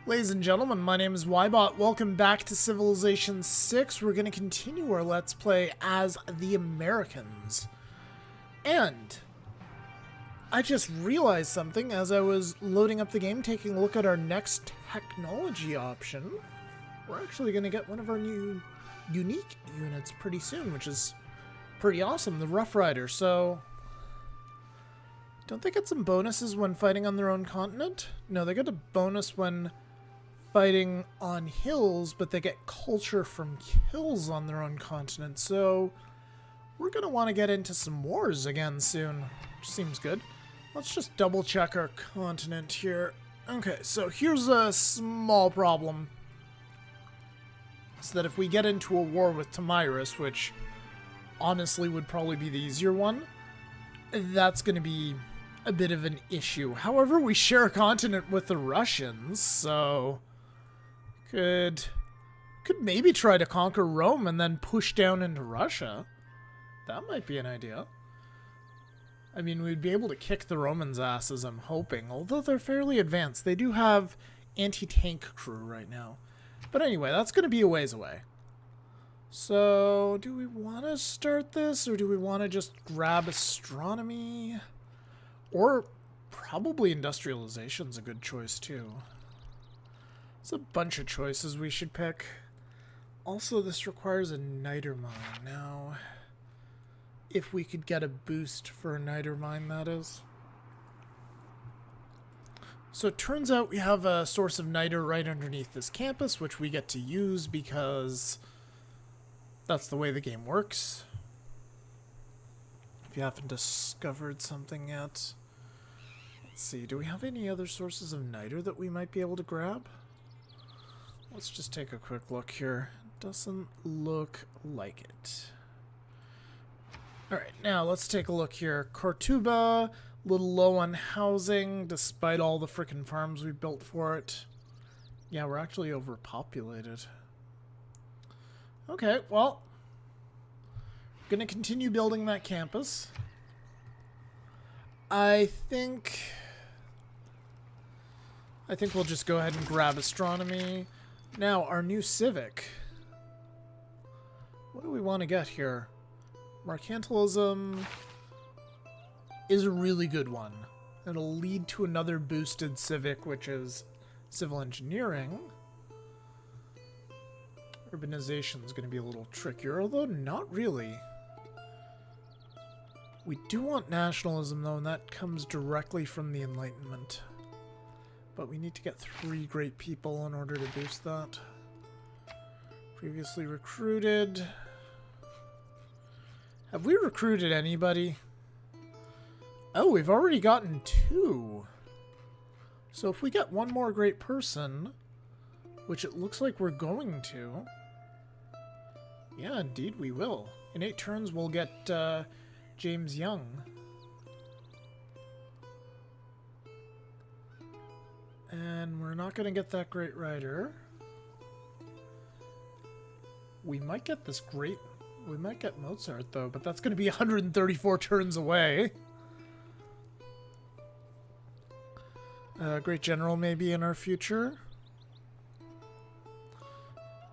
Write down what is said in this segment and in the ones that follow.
Ladies and gentlemen, my name is Ybot. Welcome back to Civilization 6. We're going to continue our Let's Play as the Americans. And I just realized something as I was loading up the game, taking a look at our next technology option. We're actually going to get one of our new unique units pretty soon, which is pretty awesome, the Rough Rider. So, don't they get some bonuses when fighting on their own continent? No, they get a bonus when fighting on hills, but they get culture from kills on their own continent. So we're going to want to get into some wars again soon, which seems good. Let's just double check our continent here. Okay, so here's a small problem. It's that if we get into a war with Tamiris, which honestly would probably be the easier one, that's going to be a bit of an issue. However, we share a continent with the Russians, so could maybe try to conquer Rome and then push down into Russia. That might be an idea. I mean, we'd be able to kick the Romans' asses, I'm hoping, although they're fairly advanced. They do have anti-tank crew right now. But anyway, that's going to be a ways away. So, do we want to start this, or do we want to just grab astronomy? Or probably industrialization's a good choice too. There's a bunch of choices we should pick. Also, this requires a niter mine. Now, if we could get a boost for a niter mine, that is. So it turns out we have a source of niter right underneath this campus, which we get to use because that's the way the game works. If you haven't discovered something yet. Let's see, do we have any other sources of niter that we might be able to grab? Let's just take a quick look here. Doesn't look like it. Alright, now let's take a look here. Cortuba, a little low on housing, despite all the frickin' farms we built for it. Yeah, we're actually overpopulated. Okay, well, gonna continue building that campus. I think we'll just go ahead and grab astronomy. Now, our new civic. What do we want to get here? Mercantilism is a really good one. It'll lead to another boosted civic, which is civil engineering. Urbanization is going to be a little trickier, although not really. We do want nationalism, though, and that comes directly from the Enlightenment. But we need to get 3 great people in order to boost that. Previously recruited. Have we recruited anybody? Oh, we've already gotten 2. So if we get one more great person, which it looks like we're going to, yeah, indeed we will. In 8 turns, we'll get James Young. And we're not going to get that great rider. We might get this great... We might get Mozart, though, but that's going to be 134 turns away. Great General may be in our future.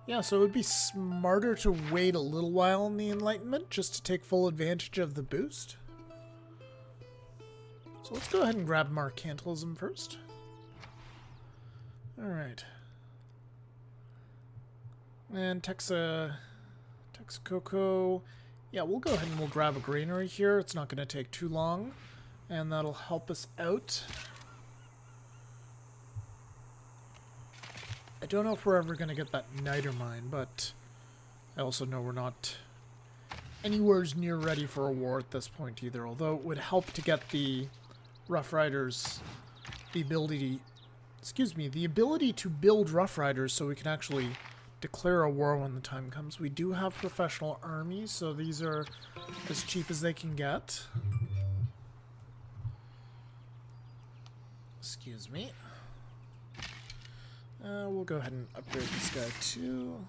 Yeah, so it would be smarter to wait a little while in the Enlightenment just to take full advantage of the boost. So let's go ahead and grab Mercantilism first. Alright. And Texcoco. Yeah, we'll go ahead and we'll grab a granary here. It's not going to take too long. And that'll help us out. I don't know if we're ever going to get that niter mine, but I also know we're not anywhere near ready for a war at this point either. Although it would help to get the Rough Riders the ability to build Rough Riders so we can actually declare a war when the time comes. We do have professional armies, so these are as cheap as they can get. Excuse me. We'll go ahead and upgrade this guy too.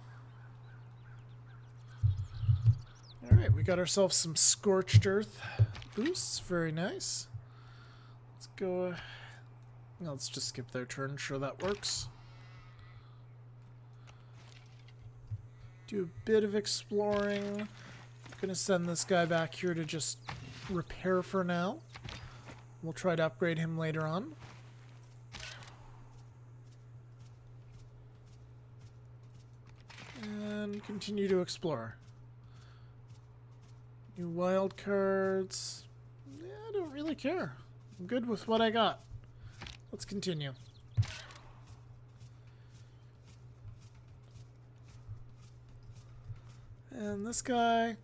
Alright, we got ourselves some Scorched Earth boosts. Very nice. Let's go... Let's just skip their turn. Sure, that works. Do a bit of exploring. I'm gonna send this guy back here to just repair for now. We'll try to upgrade him later on. And continue to explore. New wild cards. Yeah, I don't really care. I'm good with what I got. Let's continue. And this guy,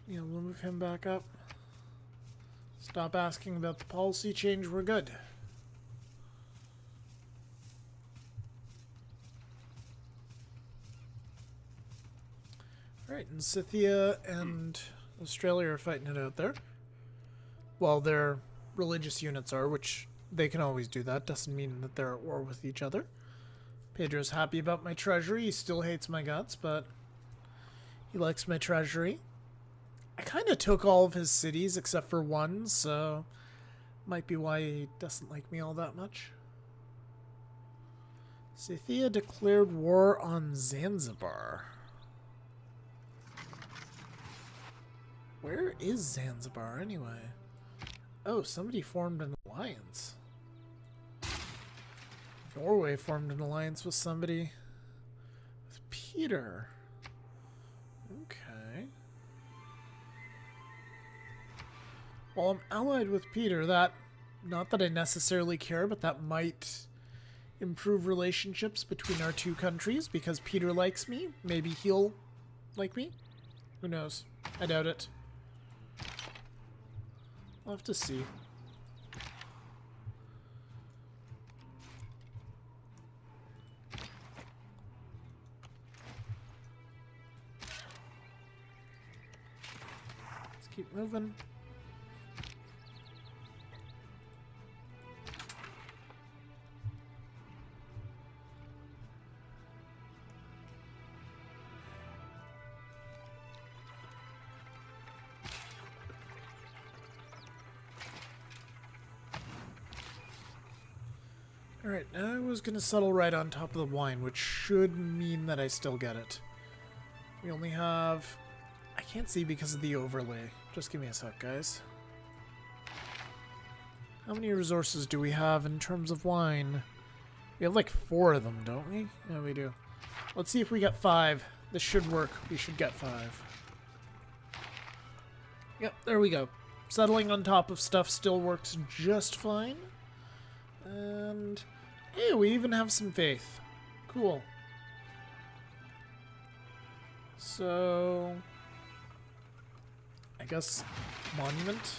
yeah, we'll move him back up. Stop asking about the policy change, we're good. Alright, and Scythia and Australia are fighting it out there. Well, their religious units are, which they can always do that. Doesn't mean that they're at war with each other. Pedro's happy about my treasury. He still hates my guts, but he likes my treasury. I kind of took all of his cities except for one, so might be why he doesn't like me all that much. Scythia declared war on Zanzibar. Where is Zanzibar anyway? Oh, somebody formed an alliance. Norway formed an alliance with somebody. With Peter. Okay. Well, I'm allied with Peter. That, not that I necessarily care, but that might improve relationships between our two countries because Peter likes me. Maybe he'll like me. Who knows? I doubt it. We'll have to see. Let's keep moving. Alright, now I was going to settle right on top of the wine, which should mean that I still get it. We only have... I can't see because of the overlay. Just give me a sec, guys. How many resources do we have in terms of wine? We have like 4 of them, don't we? Yeah, we do. Let's see if we get 5. This should work. We should get 5. Yep, there we go. Settling on top of stuff still works just fine. And... hey, we even have some faith. Cool. So... I guess monument.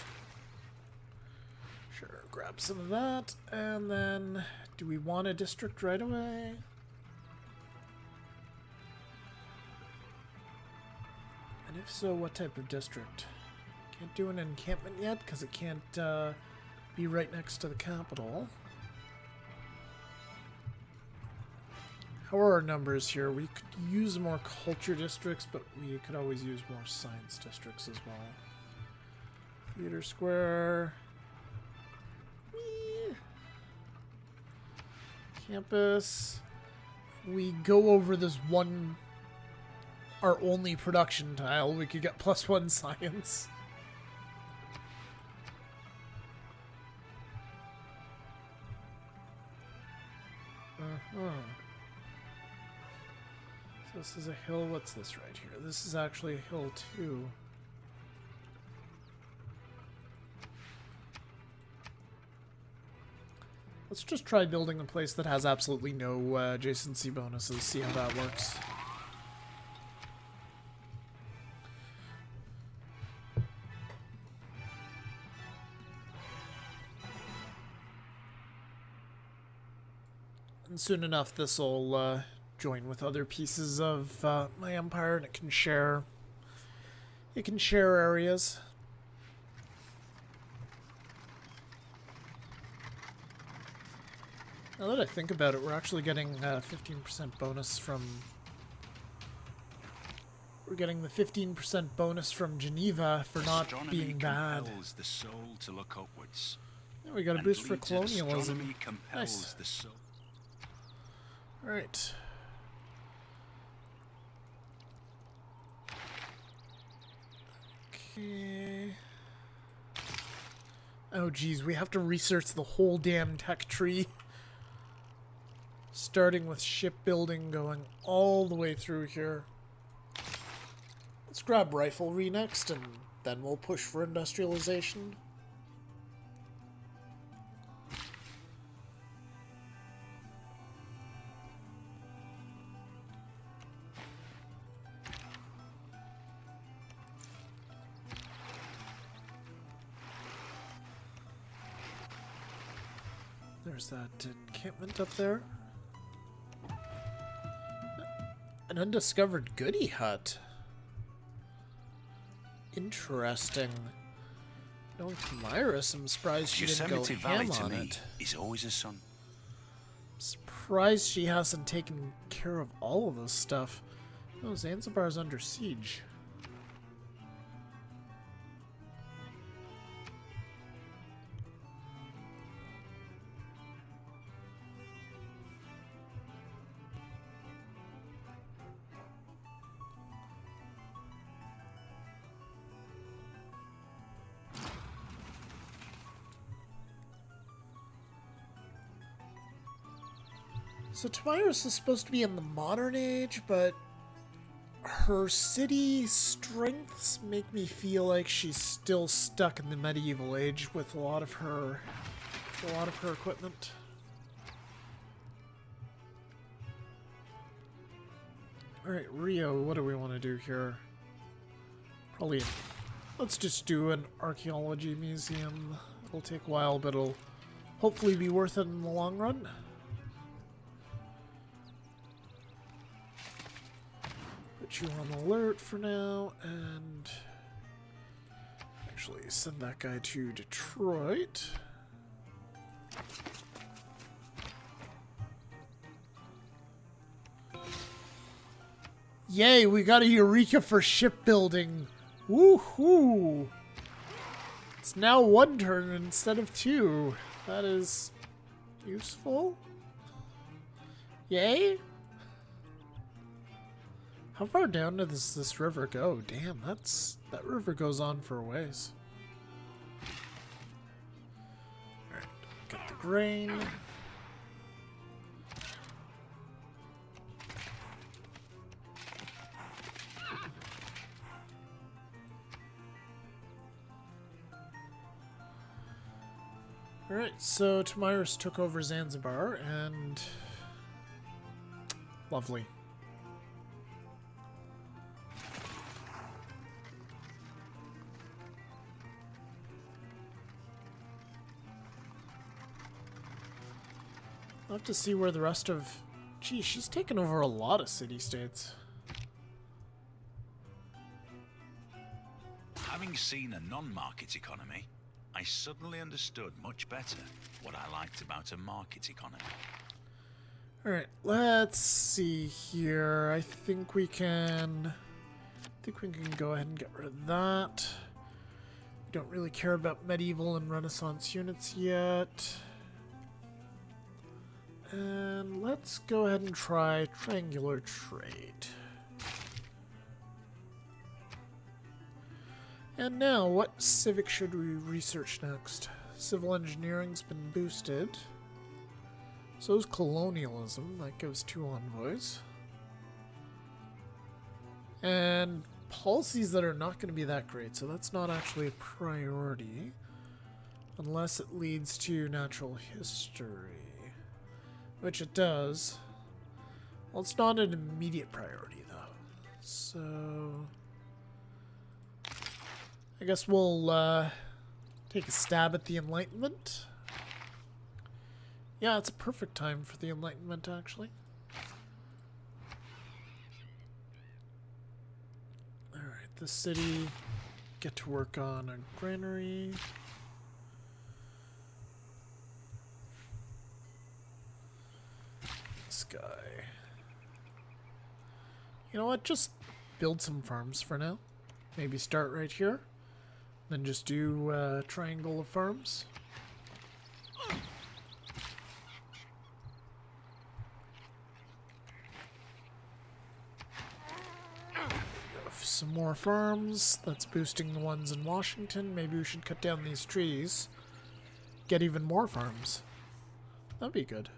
Sure, grab some of that. And then, do we want a district right away? And if so, what type of district? Can't do an encampment yet because it can't be right next to the capital. How are our numbers here? We could use more culture districts, but we could always use more science districts as well. Theater Square. Whee! Campus. We go over this one, our only production tile, we could get +1 science. So this is a hill. What's this right here? This is actually a hill too. Let's just try building a place that has absolutely no adjacency bonuses. See how that works. And soon enough, this will join with other pieces of my empire, and it can share. It can share areas. Now that I think about it, we're actually getting 15% bonus from... We're getting the 15% bonus from Geneva for not being bad. The soul to look upwards. Yeah, we got a boost for colonialism. Nice. Alright. Eh. Oh geez, we have to research the whole damn tech tree. Starting with shipbuilding, going all the way through here. Let's grab riflery next, and then we'll push for industrialization. There's that encampment up there. An undiscovered goodie hut. Interesting. Knowing Myris, I'm surprised she didn't go Yosemite Valley ham to on me it. is always a sun. Surprised she hasn't taken care of all of this stuff. Oh, Zanzibar's under siege. So Tamiris is supposed to be in the modern age, but her city strengths make me feel like she's still stuck in the medieval age with a lot of her equipment. Alright, Rio, what do we want to do here? Probably, let's just do an archaeology museum. It'll take a while, but it'll hopefully be worth it in the long run. Put you on alert for now, and actually send that guy to Detroit. Yay, we got a Eureka for shipbuilding. Woohoo! It's now 1 turn instead of 2. That is useful. Yay! How far down does this river go? Damn, that river goes on for a ways. Alright, get the grain. Alright, so Tamiris took over Zanzibar, and lovely. I'll have to see where the rest of... Gee, she's taken over a lot of city-states. Having seen a non-market economy, I suddenly understood much better what I liked about a market economy. Alright, let's see here. I think we can go ahead and get rid of that. We don't really care about medieval and Renaissance units yet. And let's go ahead and try triangular trade. And now, what civic should we research next? Civil engineering's been boosted. So is colonialism. That gives 2 envoys. And policies that are not going to be that great, so that's not actually a priority. Unless it leads to natural history. Which it does. Well, it's not an immediate priority, though. So... I guess we'll take a stab at the Enlightenment. Yeah, it's a perfect time for the Enlightenment, actually. Alright, the city. Get to work on a granary. This guy. You know what? Just build some farms for now. Maybe start right here. Then just do a triangle of farms. some more farms. That's boosting the ones in Washington. Maybe we should cut down these trees. Get even more farms. That'd be good.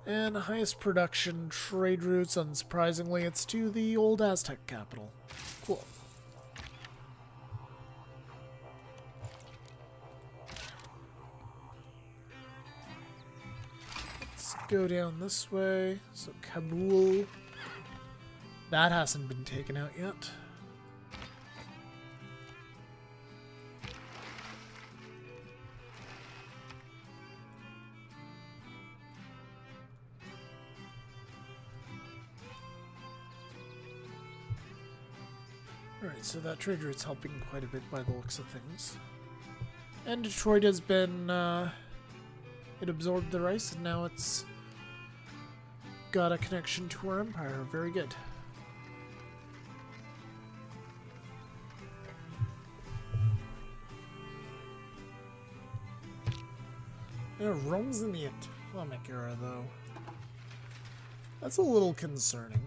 And highest production trade routes, unsurprisingly, it's to the old Aztec capital. Cool. Let's go down this way. So Kabul. That hasn't been taken out yet. Alright, so that trade route's helping quite a bit by the looks of things. And Detroit has been, it absorbed the rice, and now it's got a connection to our empire. Very good. Yeah, Rome's in the atomic era, though. That's a little concerning.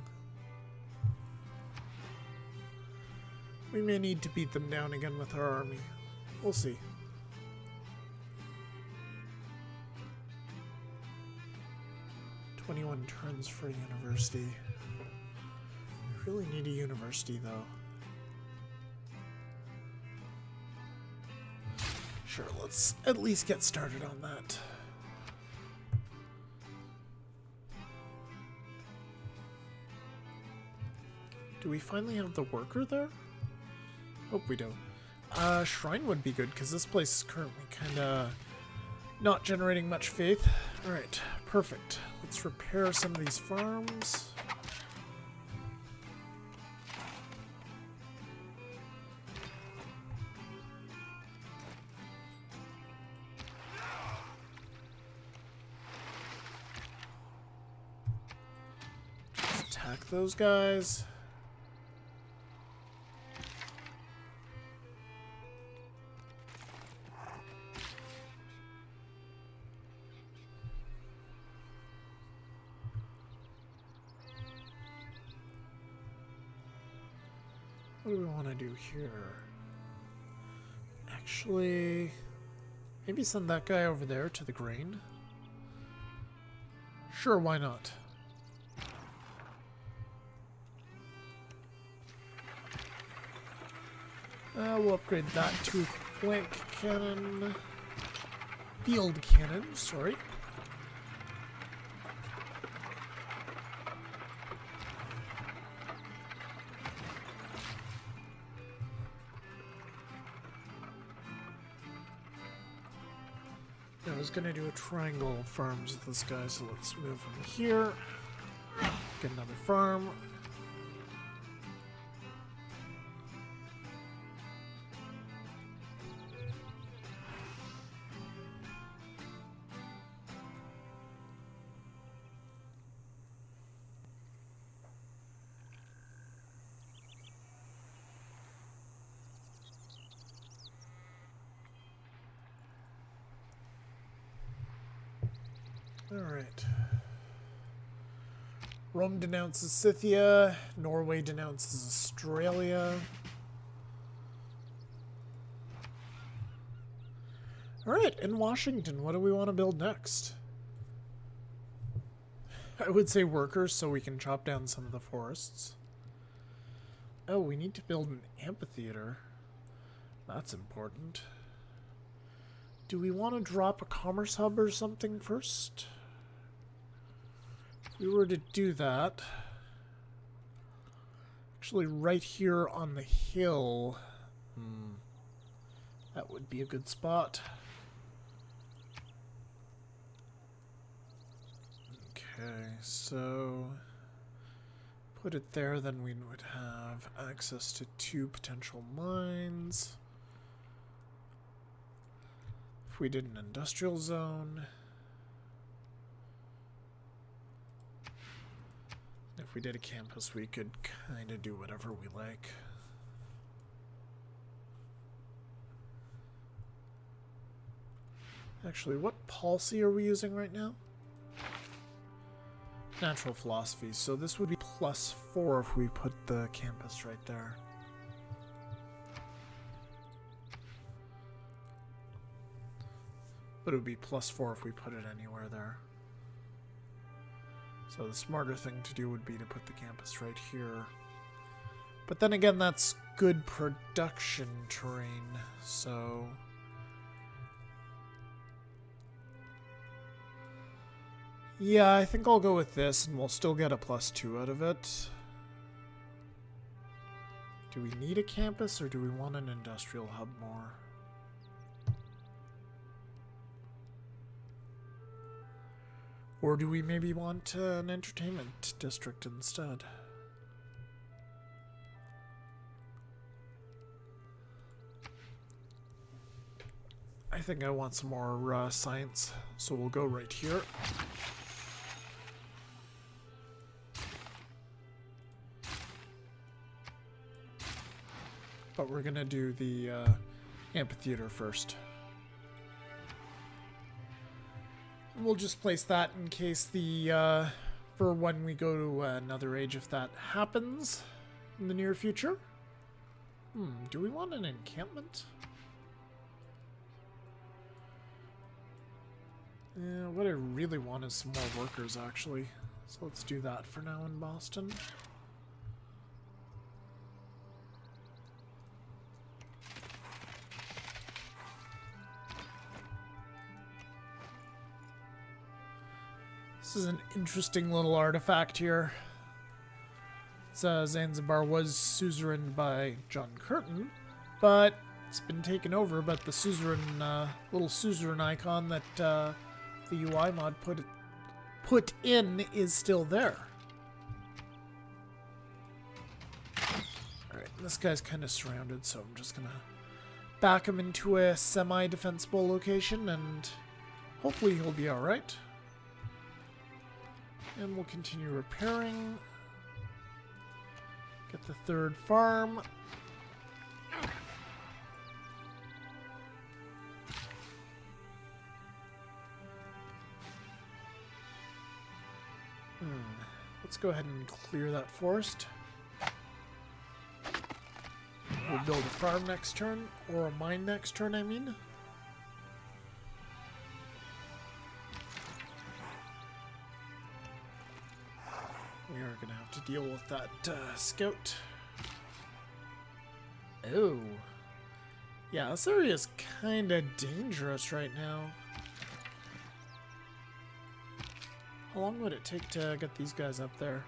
We may need to beat them down again with our army. We'll see. "21 turns for a university." We really need a university, though. Sure, let's at least get started on that. Do we finally have the worker there? Hope we do. Shrine would be good, because this place is currently kind of not generating much faith. Alright, perfect. Let's repair some of these farms. Just attack those guys. What do we want to do here? Actually, maybe send that guy over there to the grain. Sure, why not? We'll upgrade that to flank cannon. Field cannon, sorry. I was gonna do a triangle of farms with this guy, so let's move him here. Get another farm. Alright. Rome denounces Scythia. Norway denounces Australia. Alright, in Washington, what do we want to build next? I would say workers so we can chop down some of the forests. Oh, we need to build an amphitheater. That's important. Do we want to drop a commerce hub or something first? If we were to do that, actually right here on the hill, that would be a good spot. Okay, so put it there, then we would have access to 2 potential mines. If we did an industrial zone. If we did a campus, we could kind of do whatever we like. Actually, what policy are we using right now? Natural philosophy. So this would be +4 if we put the campus right there. But it would be +4 if we put it anywhere there. So the smarter thing to do would be to put the campus right here. But then again, that's good production terrain, so... yeah, I think I'll go with this, and we'll still get a +2 out of it. Do we need a campus, or do we want an industrial hub more? Or do we maybe want an entertainment district instead? I think I want some more science, so we'll go right here. But we're gonna do the amphitheater first. And we'll just place that in case the, for when we go to another age, if that happens in the near future. Do we want an encampment? Yeah, what I really want is some more workers, actually. So let's do that for now in Boston. This is an interesting little artifact here. It says Zanzibar was suzerained by John Curtin, but it's been taken over. But the suzerain, little suzerain icon that the UI mod put in is still there. Alright, this guy's kind of surrounded, so I'm just gonna back him into a semi-defensible location, and hopefully he'll be alright. And we'll continue repairing. Get the third farm. Let's go ahead and clear that forest. We'll build a farm next turn, or a mine next turn, I mean. We are going to have to deal with that scout. Oh. Yeah, this area is kind of dangerous right now. How long would it take to get these guys up there?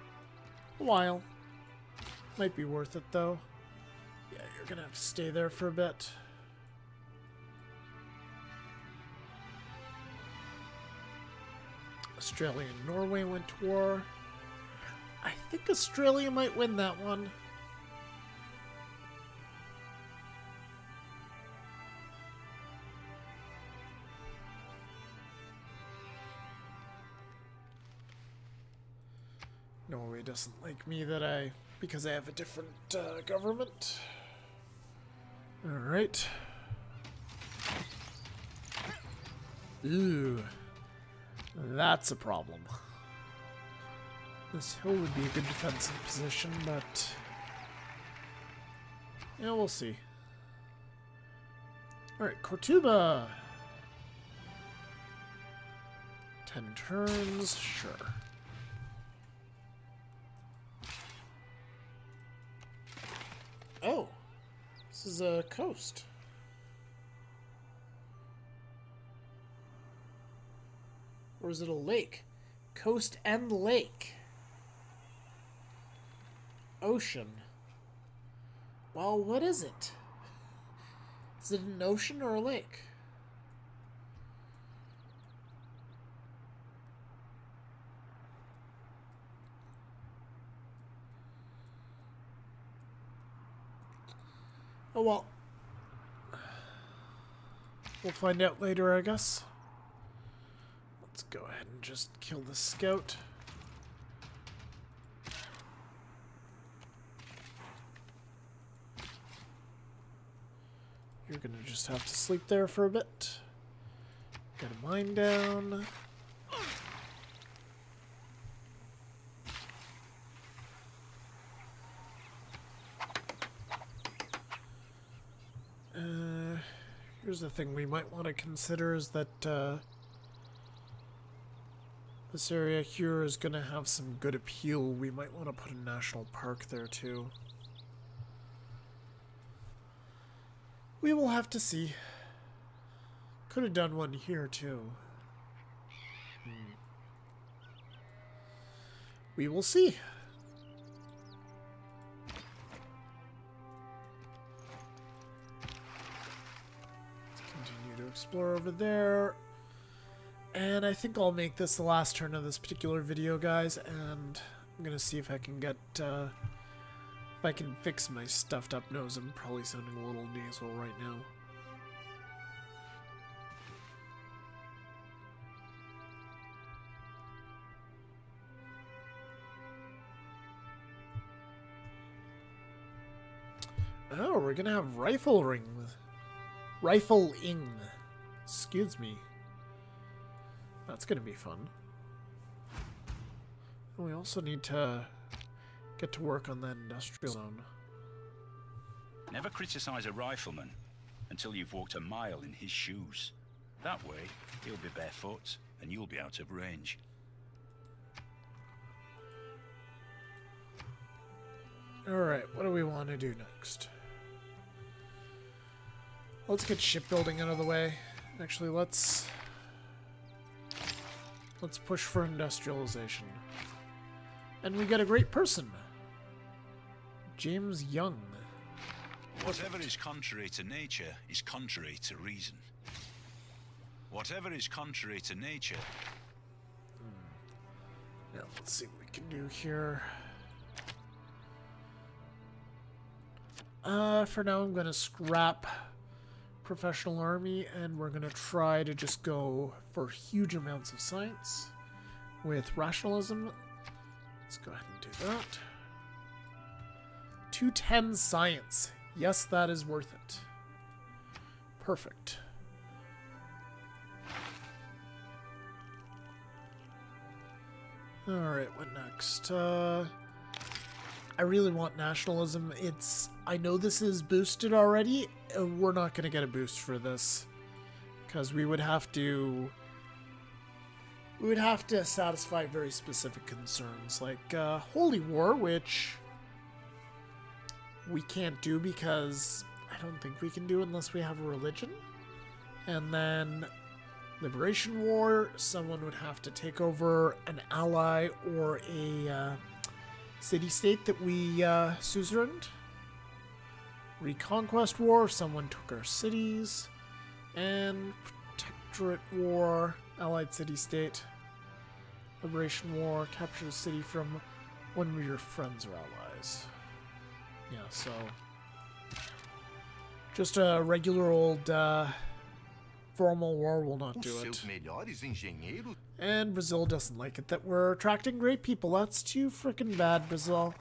A while. Might be worth it, though. Yeah, you're going to have to stay there for a bit. Australia and Norway went to war. I think Australia might win that one. Norway doesn't like me because I have a different government. Alright. Ooh. That's a problem. This hill would be a good defensive position, but... yeah, we'll see. Alright, Cortuba! 10 turns, sure. Oh! This is a coast. Or is it a lake? Coast and lake. Ocean. Well, what is it? Is it an ocean or a lake? Oh well. We'll find out later, I guess. Let's go ahead and just kill the scout. You're gonna just have to sleep there for a bit. Get a mine down. Here's the thing we might want to consider is that this area here is going to have some good appeal. We might want to put a national park there too. We will have to see. Could have done one here too. We will see. Let's continue to explore over there. And I think I'll make this the last turn of this particular video, guys, and I'm gonna see if I can get, if I can fix my stuffed up nose. I'm probably sounding a little nasal right now. Oh, we're gonna have rifling. Excuse me. That's gonna be fun. And we also need to get to work on that industrial zone. Never criticize a rifleman until you've walked a mile in his shoes. That way, he'll be barefoot and you'll be out of range. Alright, what do we want to do next? Let's get shipbuilding out of the way. Actually, let's push for industrialization. And we get a great person. James Young. Whatever is contrary to nature is contrary to reason. Whatever is contrary to nature... Now, let's see what we can do here. For now, I'm going to scrap professional army, and we're going to try to just go for huge amounts of science with rationalism. Let's go ahead and do that. 210 science. Yes, that is worth it. Perfect. Alright, what next? I really want nationalism. I know this is boosted already. We're not going to get a boost for this. Because we would have to satisfy very specific concerns. Like Holy War, which we can't do because I don't think we can do unless we have a religion. And then Liberation War, someone would have to take over an ally or a city-state that we suzerained. Reconquest War, someone took our cities. And Protectorate War, allied city-state. Liberation War, capture the city from one of your friends or allies. Yeah, so just a regular old formal war will not do it. And Brazil doesn't like it that we're attracting great people. That's too frickin' bad, Brazil.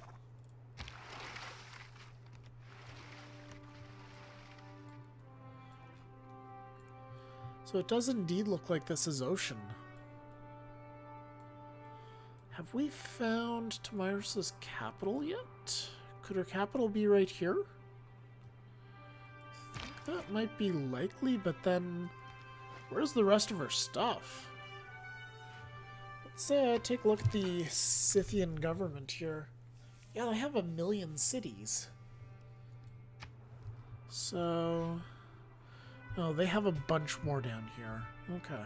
So it does indeed look like this is ocean. Have we found Tamiris' capital yet? Could her capital be right here? I think that might be likely, but then where's the rest of her stuff? Let's take a look at the Scythian government here. Yeah, they have 1 million cities. So... oh, they have a bunch more down here. Okay.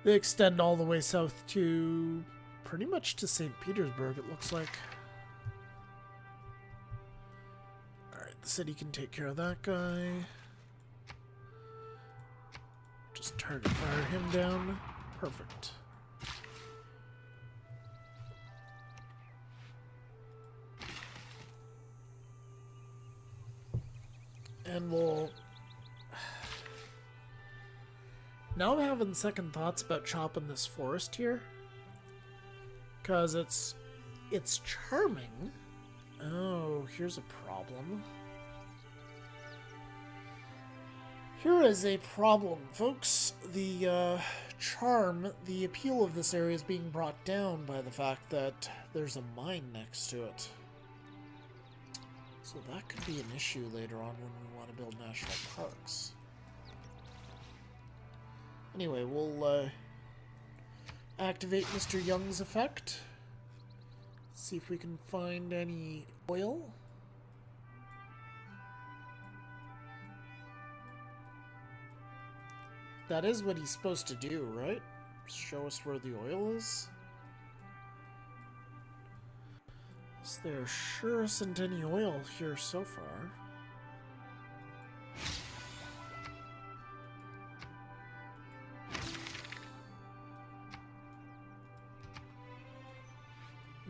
They extend all the way south to... pretty much to St. Petersburg, it looks like. Alright, the city can take care of that guy. Just target fire him down. Perfect. And we'll... now I'm having second thoughts about chopping this forest here. Because it's charming. Oh, here's a problem. Here is a problem, folks. The charm, the appeal of this area is being brought down by the fact that there's a mine next to it. So that could be an issue later on when we want to build national parks. Anyway, we'll activate Mr. Young's effect. See if we can find any oil. That is what he's supposed to do, right? Show us where the oil is. There sure isn't any oil here so far.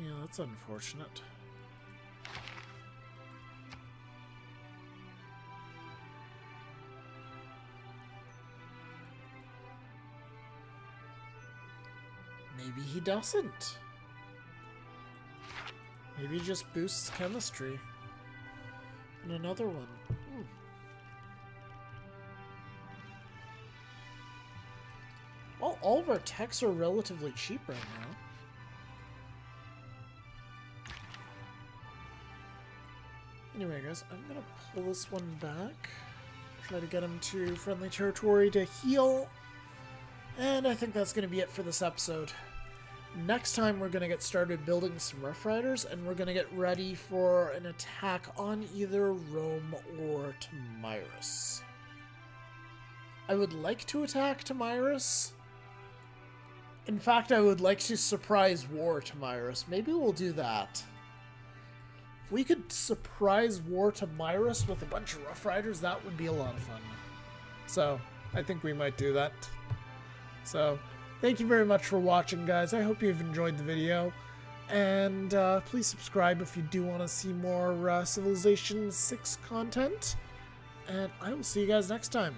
Yeah, that's unfortunate. Maybe he doesn't. Maybe he just boosts chemistry. And another one. Well, all of our techs are relatively cheap right now. Anyway, guys, I'm gonna pull this one back. Try to get him to friendly territory to heal. And I think that's gonna be it for this episode. Next time, we're going to get started building some Rough Riders, and we're going to get ready for an attack on either Rome or Tomyris. I would like to attack Tomyris. In fact, I would like to surprise war Tomyris. Maybe we'll do that. If we could surprise war Tomyris with a bunch of Rough Riders, that would be a lot of fun. So, I think we might do that. So, thank you very much for watching, guys. I hope you've enjoyed the video. And please subscribe if you do want to see more Civilization 6 content. And I will see you guys next time.